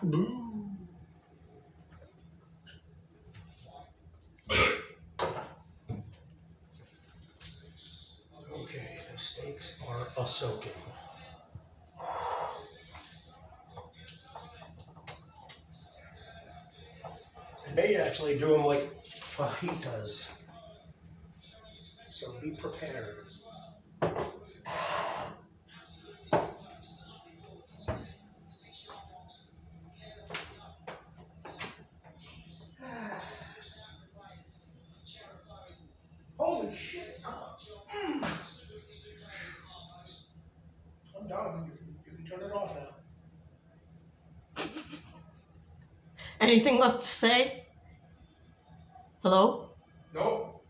Okay, the steaks are a-soaking. I may actually do them like fajitas. So be prepared. Holy shit! I'm done. You can turn it off now. Anything left to say? Hello? Nope.